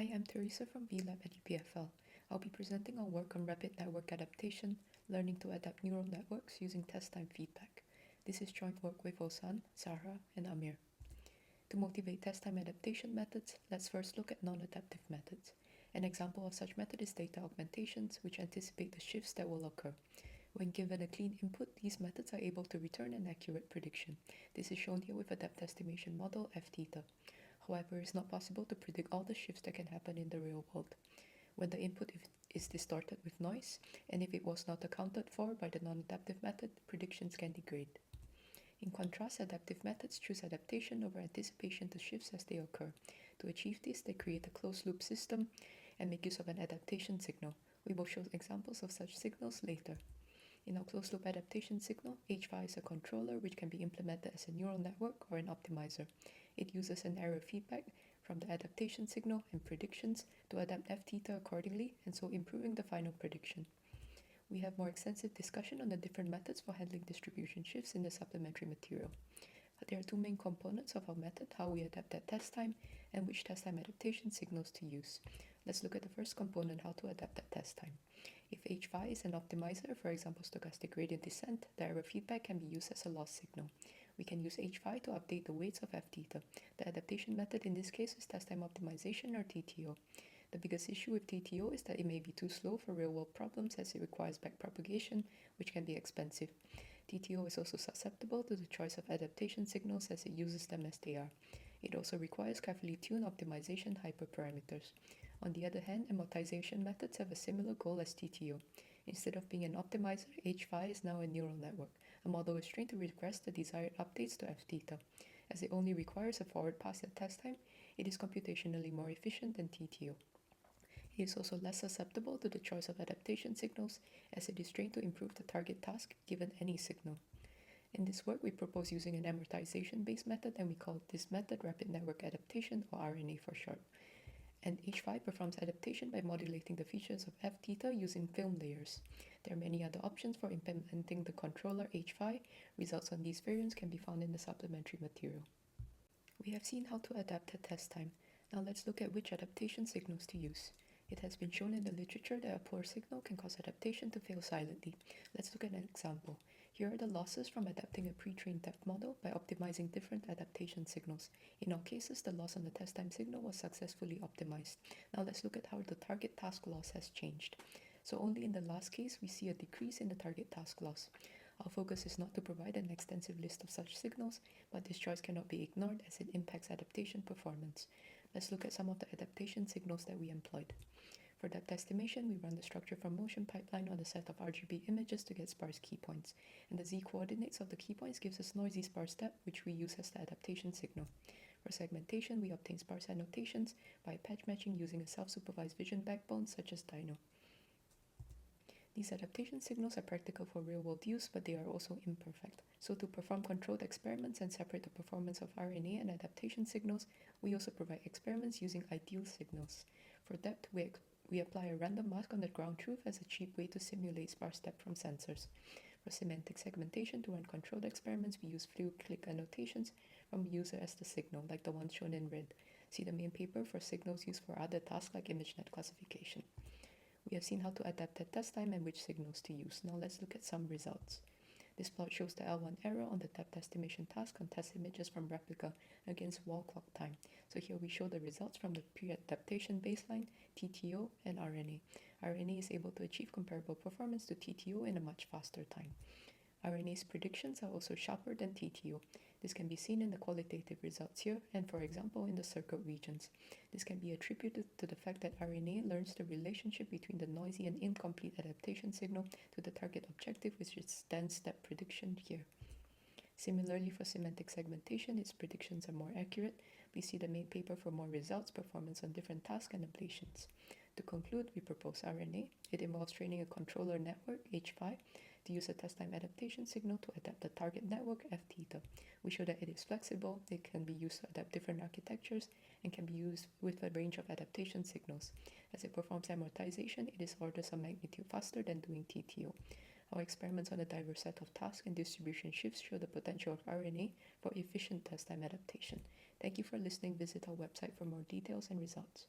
Hi, I'm Teresa from VLab at UPFL. I'll be presenting our work on rapid network adaptation, learning to adapt neural networks using test time feedback. This is joint work with Osan, Zahra, and Amir. To motivate test time adaptation methods, let's first look at non-adaptive methods. An example of such method is data augmentations, which anticipate the shifts that will occur. When given a clean input, these methods are able to return an accurate prediction. This is shown here with a depth estimation model f theta. However, it's not possible to predict all the shifts that can happen in the real world. When the input is distorted with noise, and if it was not accounted for by the non-adaptive method, predictions can degrade. In contrast, adaptive methods choose adaptation over anticipation to shifts as they occur. To achieve this, they create a closed-loop system and make use of an adaptation signal. We will show examples of such signals later. In our closed-loop adaptation signal, H5 is a controller which can be implemented as a neural network or an optimizer. It uses an error feedback from the adaptation signal and predictions to adapt f theta accordingly, and so improving the final prediction. We have more extensive discussion on the different methods for handling distribution shifts in the supplementary material. There are two main components of our method: how we adapt at test time and which test time adaptation signals to use. Let's look at the first component, how to adapt at test time. If H5 is an optimizer, for example stochastic gradient descent, the error feedback can be used as a loss signal. We can use H5 to update the weights of f theta. The adaptation method in this case is test time optimization or TTO. The biggest issue with TTO is that it may be too slow for real-world problems as it requires backpropagation, which can be expensive. TTO is also susceptible to the choice of adaptation signals as it uses them as they are. It also requires carefully tuned optimization hyperparameters. On the other hand, amortization methods have a similar goal as TTO. Instead of being an optimizer, H5 is now a neural network. A model is trained to regress the desired updates to f theta. As it only requires a forward pass at test time, it is computationally more efficient than TTO. It is also less susceptible to the choice of adaptation signals, as it is trained to improve the target task given any signal. In this work, we propose using an amortization-based method, and we call this method rapid network adaptation, or RNA for short. And H5 performs adaptation by modulating the features of f theta using film layers. There are many other options for implementing the controller H5. Results on these variants can be found in the supplementary material. We have seen how to adapt at test time. Now let's look at which adaptation signals to use. It has been shown in the literature that a poor signal can cause adaptation to fail silently. Let's look at an example. Here are the losses from adapting a pre-trained depth model by optimizing different adaptation signals. In all cases, the loss on the test time signal was successfully optimized. Now let's look at how the target task loss has changed. So only in the last case, we see a decrease in the target task loss. Our focus is not to provide an extensive list of such signals, but this choice cannot be ignored as it impacts adaptation performance. Let's look at some of the adaptation signals that we employed. For depth estimation, we run the structure from motion pipeline on a set of RGB images to get sparse key points, and the z-coordinates of the key points gives us noisy sparse depth, which we use as the adaptation signal. For segmentation, we obtain sparse annotations by patch matching using a self-supervised vision backbone such as Dino. These adaptation signals are practical for real-world use, but they are also imperfect. So to perform controlled experiments and separate the performance of RNA and adaptation signals, we also provide experiments using ideal signals. For depth, we apply a random mask on the ground truth as a cheap way to simulate sparse depth from sensors. For semantic segmentation, to run controlled experiments, we use few click annotations from the user as the signal, like the ones shown in red. See the main paper for signals used for other tasks like ImageNet classification. We have seen how to adapt at test time and which signals to use. Now let's look at some results. This plot shows the L1 error on the depth estimation task on test images from replica against wall clock time. So here we show the results from the pre-adaptation baseline, TTO, and RNA. RNA is able to achieve comparable performance to TTO in a much faster time. RNA's predictions are also sharper than TTO. This can be seen in the qualitative results here and, for example, in the circuit regions. This can be attributed to the fact that RNA learns the relationship between the noisy and incomplete adaptation signal to the target objective, which is dense step prediction here. Similarly, for semantic segmentation, its predictions are more accurate. Please see the main paper for more results, performance on different tasks, and ablations. To conclude, we propose RNA. It involves training a controller network, H5, to use a test time adaptation signal to adapt the target network, f theta. We show that it is flexible, it can be used to adapt different architectures, and can be used with a range of adaptation signals. As it performs amortization, it is orders of magnitude faster than doing TTO. Our experiments on a diverse set of tasks and distribution shifts show the potential of RNA for efficient test time adaptation. Thank you for listening. Visit our website for more details and results.